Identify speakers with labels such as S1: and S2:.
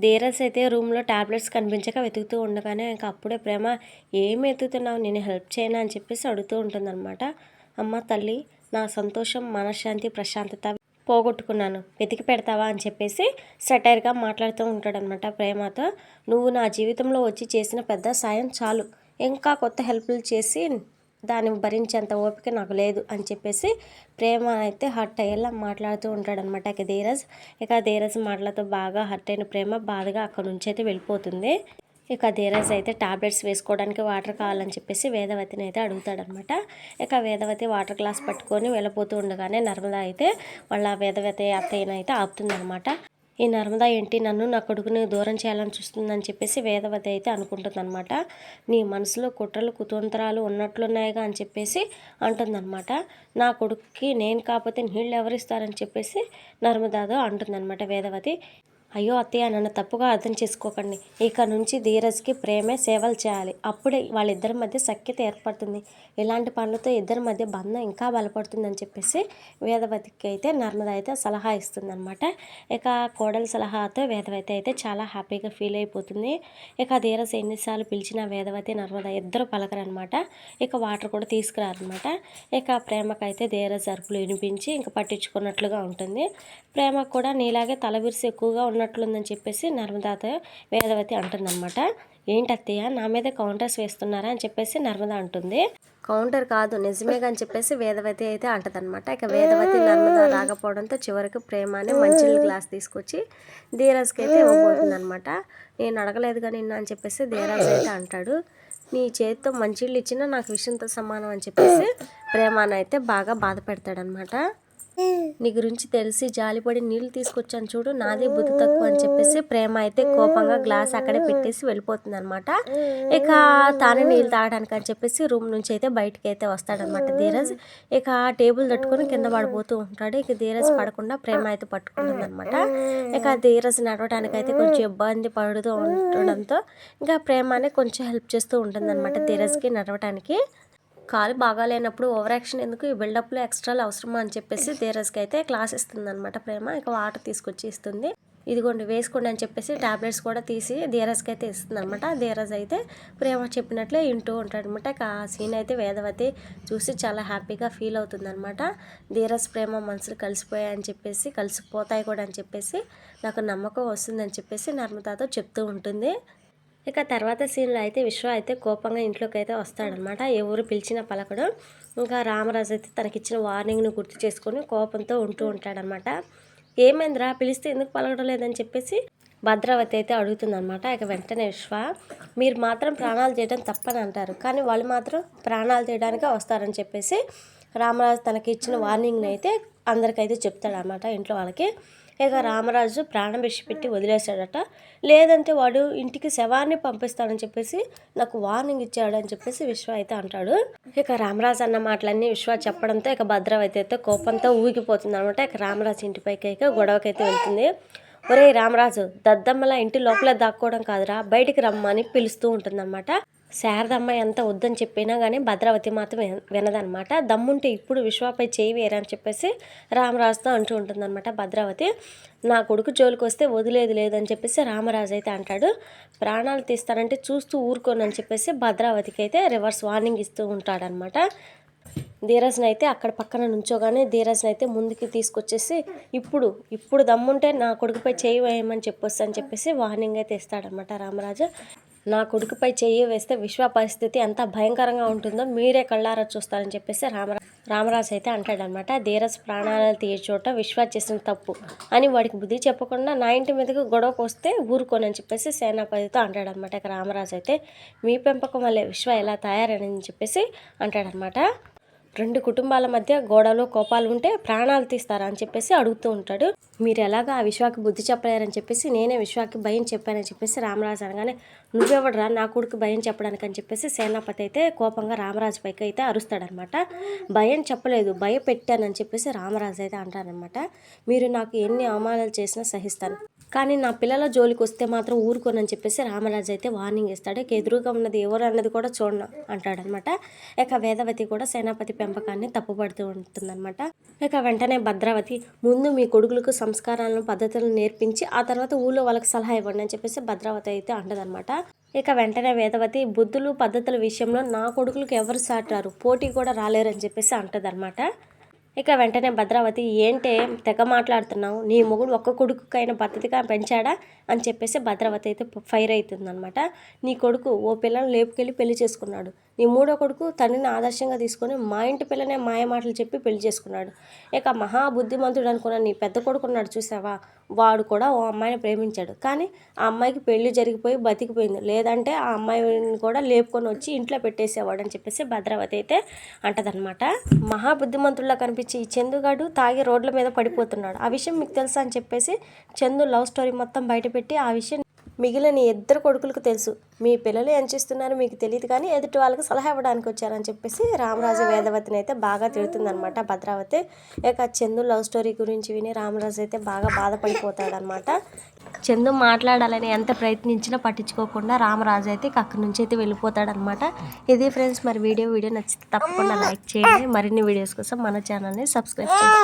S1: ధీరజ్ అయితే రూమ్లో టాబ్లెట్స్ కనిపించక వెతుకుతూ ఉండగానే ఇంకా అప్పుడే ప్రేమ ఏం వెతుకుతున్నావు, నేను హెల్ప్ చేయనా అని చెప్పేసి అడుగుతూ ఉంటుందన్నమాట. అమ్మ తల్లి, నా సంతోషం, మనశ్శాంతి, ప్రశాంతత పోగొట్టుకున్నాను, వెతికి పెడతావా అని చెప్పేసి సెటైర్గా మాట్లాడుతూ ఉంటాడనమాట ప్రేమతో. నువ్వు నా జీవితంలో వచ్చి చేసిన పెద్ద సాయం చాలు, ఇంకా కొత్త హెల్ప్లు చేసి దాన్ని భరించేంత ఓపిక నాకు లేదు అని చెప్పేసి ప్రేమ అయితే హర్ట్ అయ్యేలా మాట్లాడుతూ ఉంటాడనమాట. ఇక ధీరజ్ మాటలతో బాగా హర్ట్ అయిన ప్రేమ బాధగా అక్కడ నుంచి అయితే వెళ్ళిపోతుంది. ఇక ధీరజ్ అయితే టాబ్లెట్స్ వేసుకోవడానికి వాటర్ కావాలని చెప్పేసి వేదవతిని అయితే అడుగుతాడనమాట. ఇక వేదవతి వాటర్ గ్లాస్ పట్టుకొని వెళ్ళిపోతూ ఉండగానే నర్మదా అయితే వాళ్ళ వేదవతి అత్తయ్యనైతే ఆపుతుందనమాట. ఈ నర్మదా ఏంటి నన్ను నా కొడుకుని దూరం చేయాలని చూస్తుందని చెప్పేసి వేదవతి అయితే అనుకుంటుందన్నమాట. నీ మనసులో కుట్రలు కుతంత్రాలు ఉన్నట్లున్నాయిగా అని చెప్పేసి అంటుందన్నమాట. నా కొడుకుకి నేను కాకపోతే నీళ్ళు ఎవరిస్తారని చెప్పేసి నర్మదాతో అంటుందన్నమాట వేదవతి. అయ్యో అత్తయ్య, నన్ను తప్పుగా అర్థం చేసుకోకండి, ఇక నుంచి ధీరజ్కి ప్రేమే సేవలు చేయాలి, అప్పుడే వాళ్ళిద్దరి మధ్య సఖ్యత ఏర్పడుతుంది, ఇలాంటి పనులతో ఇద్దరి మధ్య బంధం ఇంకా బలపడుతుందని చెప్పేసి వేదవతికి అయితే నర్మద అయితే సలహా ఇస్తుందన్నమాట. ఇక కోడల సలహాతో వేదవతి అయితే చాలా హ్యాపీగా ఫీల్ అయిపోతుంది. ఇక ధీరజ్ ఎన్నిసార్లు పిలిచిన వేదవతి నర్మద ఇద్దరు పలకరనమాట. ఇక వాటర్ కూడా తీసుకురారనమాట. ఇక ప్రేమకైతే ధీరజ్ అరుపులు వినిపించి ఇంకా పట్టించుకున్నట్లుగా ఉంటుంది. ప్రేమ కూడా నీలాగే తల విరిసి ఎక్కువగా ఉన్నట్లుందని చెప్పేసి నర్మదాతో వేదవతి అంటుందన్నమాట. ఏంటి అత్తయ్య, నా మీద కౌంటర్స్ వేస్తున్నారా అని చెప్పేసి నర్మద అంటుంది. కౌంటర్ కాదు, నిజమేగా అని చెప్పేసి వేదవతి అయితే అంటదనమాట. ఇక వేదవతి నర్మద రాకపోవడంతో చివరికి ప్రేమ అని మంచినీళ్ళ గ్లాస్ తీసుకొచ్చి ధీరజ్కి అయితే ఇవ్వబోతుందనమాట. నేను అడగలేదుగా నిన్న అని చెప్పేసి ధీరజ్ అయితే అంటాడు. నీ చేతితో మంచినీళ్ళు ఇచ్చినా నాకు విషయంతో సమానం అని చెప్పేసి ప్రేమను అయితే బాగా బాధ పెడతాడనమాట. నీ గురించి తెలిసి జాలిపడి నీళ్ళు తీసుకొచ్చాను చూడు, నాదే బుద్ధి తక్కువ అని చెప్పేసి ప్రేమ అయితే కోపంగా గ్లాస్ అక్కడే పెట్టేసి వెళ్ళిపోతుంది అనమాట. ఇక తానే నీళ్ళు తాగడానికి అని చెప్పేసి రూమ్ నుంచి అయితే బయటకి అయితే వస్తాడనమాట ధీరజ్. ఇక టేబుల్ తట్టుకొని కింద పడిపోతూ ఉంటాడు. ఇక ధీరజ్ పడకుండా ప్రేమ అయితే పట్టుకుంటుంది అనమాట. ఇక ధీరజ్ నడవడానికి అయితే కొంచెం ఇబ్బంది పడుతూ ఉండడంతో ఇంకా ప్రేమనే కొంచెం హెల్ప్ చేస్తూ ఉంటుంది అనమాట ధీరజ్కి నడవడానికి. కాలు బాగాలేనప్పుడు ఓవర్ యాక్షన్ ఎందుకు, ఈ బిల్డప్లో ఎక్స్ట్రాలు అవసరమా అని చెప్పేసి ధీరజ్కి అయితే క్లాస్ ఇస్తుంది అనమాట ప్రేమ. ఇక వాటర్ తీసుకొచ్చి ఇస్తుంది. ఇదిగోండి వేసుకోండి అని చెప్పేసి టాబ్లెట్స్ కూడా తీసి ధీరజ్కి అయితే ఇస్తుంది అనమాట. ధీరజ్ అయితే ప్రేమ చెప్పినట్లే వింటూ ఉంటాడనమాట. ఇక ఆ సీన్ అయితే వేదవతి చూసి చాలా హ్యాపీగా ఫీల్ అవుతుంది అనమాట. ధీరజ్ ప్రేమ మనసులు కలిసిపోయాయని చెప్పేసి, కలిసిపోతాయి కూడా అని చెప్పేసి నాకు నమ్మకం వస్తుందని చెప్పేసి నర్మదాతో చెప్తూ ఉంటుంది. ఇక తర్వాత సీన్లో అయితే విశ్వ అయితే కోపంగా ఇంట్లోకి అయితే వస్తాడనమాట. ఎవరు పిలిచినా పలకడు. ఇంకా రామరాజు అయితే తనకిచ్చిన వార్నింగ్ను గుర్తు చేసుకొని కోపంతో ఉంటూ ఉంటాడనమాట. ఏమైందిరా, పిలిస్తే ఎందుకు పలకడం లేదని చెప్పేసి భద్రావతి అయితే అడుగుతుందనమాట. ఇక వెంటనే విశ్వ, మీరు మాత్రం ప్రాణాలు తీయడం తప్పని అంటారు, కానీ వాళ్ళు మాత్రం ప్రాణాలు తీయడానికే వస్తారని చెప్పేసి రామరాజు తనకి ఇచ్చిన వార్నింగ్ని అయితే అందరికైతే చెప్తాడనమాట ఇంట్లో వాళ్ళకి. ఇక రామరాజు ప్రాణం పెట్టి వదిలేశాడట. లేదంటే వాడు ఇంటికి శవాన్ని పంపిస్తాడని చెప్పేసి నాకు వార్నింగ్ ఇచ్చాడని చెప్పేసి విశ్వ అయితే అంటాడు. ఇక రామరాజు అన్న మాటలన్నీ విశ్వ చెప్పడంతో ఇక భద్రావతి అయితే కోపంతో ఊగిపోతుంది అనమాట. ఇక రామరాజు ఇంటిపైకి అయితే గొడవకైతే వెళ్తుంది. ఒరే రామరాజు, దద్దమ్మలా ఇంటి లోపల దాక్కోవడం కాదురా, బయటికి రమ్మని పిలుస్తూ ఉంటుందన్నమాట. శారదమ్మ ఎంత వద్దని చెప్పినా కానీ భద్రావతి మాత్రం వినదనమాట. దమ్ముంటే ఇప్పుడు విశ్వపై చేయి వేరని చెప్పేసి రామరాజుతో అంటూ ఉంటుందన్నమాట భద్రావతి. నా కొడుకు జోలికి వస్తే వదిలేదు లేదని చెప్పేసి రామరాజు అయితే అంటాడు. ప్రాణాలు తీస్తానంటే చూస్తూ ఊరుకోనని చెప్పేసి భద్రావతికి అయితే రివర్స్ వార్నింగ్ ఇస్తూ ఉంటాడనమాట. ధీరజ్ని అయితే అక్కడ పక్కన నుంచోగానే ధీరజ్ని అయితే ముందుకి తీసుకొచ్చేసి ఇప్పుడు దమ్ముంటే నా కొడుకుపై చేయి వేయమని చెప్పొచ్చు అని చెప్పేసి వార్నింగ్ అయితే ఇస్తాడనమాట రామరాజు. నా కొడుకుపై చెయ్యి వేస్తే విశ్వ పరిస్థితి ఎంత భయంకరంగా ఉంటుందో మీరే కళ్ళారా చూస్తారని చెప్పేసి రామరాజు అయితే అంటాడనమాట. ధీరజ్ ప్రాణాలు తీయచోట విశ్వ చేసిన తప్పు అని వాడికి బుద్ధి చెప్పకుండా నా ఇంటి మీదకి గొడవకు వస్తే ఊరుకోనని చెప్పేసి సేనాపతితో అంటాడనమాట. ఇక రామరాజు అయితే మీ పెంపకం వల్లే విశ్వ ఎలా తయారని చెప్పేసి అంటాడనమాట. రెండు కుటుంబాల మధ్య గొడవలు కోపాలు ఉంటే ప్రాణాలు తీస్తారా అని చెప్పేసి అడుగుతూ ఉంటాడు. మీరు ఎలాగా ఆ విశ్వాకి బుద్ధి చెప్పలేరని చెప్పేసి నేనే విశ్వాకి భయం చెప్పానని చెప్పేసి రామరాజు అనగానే నువ్వెవడరా నా కొడుకు భయం చెప్పడానికి అని చెప్పేసి సేనాపతి అయితే కోపంగా రామరాజు పైకి అయితే అరుస్తాడనమాట. భయం చెప్పలేదు, భయపెట్టానని చెప్పేసి రామరాజు అయితే అంటారనమాట. మీరు నాకు ఎన్ని అవమానాలు చేసినా సహిస్తాను, కానీ నా పిల్లల జోలికి వస్తే మాత్రం ఊరుకోనని చెప్పేసి రామరాజు అయితే వార్నింగ్ ఇస్తాడు. ఇక ఎదురుగా ఉన్నది ఎవరు అన్నది కూడా చూడను అంటాడనమాట. ఇక వేదవతి కూడా సేనాపతి పెంపకాన్ని తప్పుపడుతూ ఉంటుందన్నమాట. ఇక వెంటనే భద్రావతి, ముందు మీ కొడుకులకు సంస్కారాలను పద్ధతులను నేర్పించి ఆ తర్వాత ఊళ్ళో వాళ్ళకి సలహా ఇవ్వండి అని చెప్పేసి భద్రావతి అయితే అంటదనమాట. ఇక వెంటనే వేదవతి, బుద్ధులు పద్ధతుల విషయంలో నా కొడుకులకు ఎవరు సాటారు, పోటీ కూడా రాలేరని చెప్పేసి అంటదనమాట. ఇక వెంటనే భద్రావతి, ఏంటే తెగ మాట్లాడుతున్నావు, నీ మొగుడు ఒక్క కొడుకుకైనా పద్ధతిగా పెంచాడా అని చెప్పేసి భద్రావతి అయితే ఫైర్ అవుతుందనమాట. నీ కొడుకు ఓ పిల్లని లేపుకెళ్ళి పెళ్లి చేసుకున్నాడు, నీ మూడో కొడుకు తండ్రిని ఆదర్శంగా తీసుకొని మా ఇంటి పిల్లనే మాయ మాటలు చెప్పి పెళ్లి చేసుకున్నాడు. ఇక మహాబుద్ధిమంతుడు అనుకున్న నీ పెద్ద కొడుకు ఉన్నాడు చూసావా, వాడు కూడా ఓ అమ్మాయిని ప్రేమించాడు, కానీ ఆ అమ్మాయికి పెళ్లి జరిగిపోయి బతికిపోయింది, లేదంటే ఆ అమ్మాయిని కూడా లేపుకొని వచ్చి ఇంట్లో పెట్టేసేవాడు అని చెప్పేసి భద్రావతి అయితే అంటదనమాట. మహాబుద్ధిమంతుల్లా కనిపించి ఈ చందుగాడు తాగి రోడ్ల మీద పడిపోతున్నాడు, ఆ విషయం మీకు తెలుసా అని చెప్పేసి చందు లవ్ స్టోరీ మొత్తం బయటపెట్టి ఆ విషయం మిగిలిన 2 కొడుకులకు తెలుసు, మీ పిల్లలు ఏం చేస్తున్నారు మీకు తెలియదు కానీ ఎదుటి వాళ్ళకి సలహా ఇవ్వడానికి వచ్చారని చెప్పేసి రామరాజు వేదవతిని అయితే బాగా తిడుతుందనమాట భద్రావతి. ఇక చందు లవ్ స్టోరీ గురించి విని రామరాజు అయితే బాగా బాధపడిపోతాడనమాట. చందు మాట్లాడాలని ఎంత ప్రయత్నించినా పట్టించుకోకుండా రామరాజు అయితే అక్కడి నుంచి అయితే వెళ్ళిపోతాడనమాట. ఇది ఫ్రెండ్స్, మరి వీడియో నచ్చితే తప్పకుండా లైక్ చేయండి. మరిన్ని వీడియోస్ కోసం మన ఛానల్ని సబ్స్క్రైబ్ చేయండి.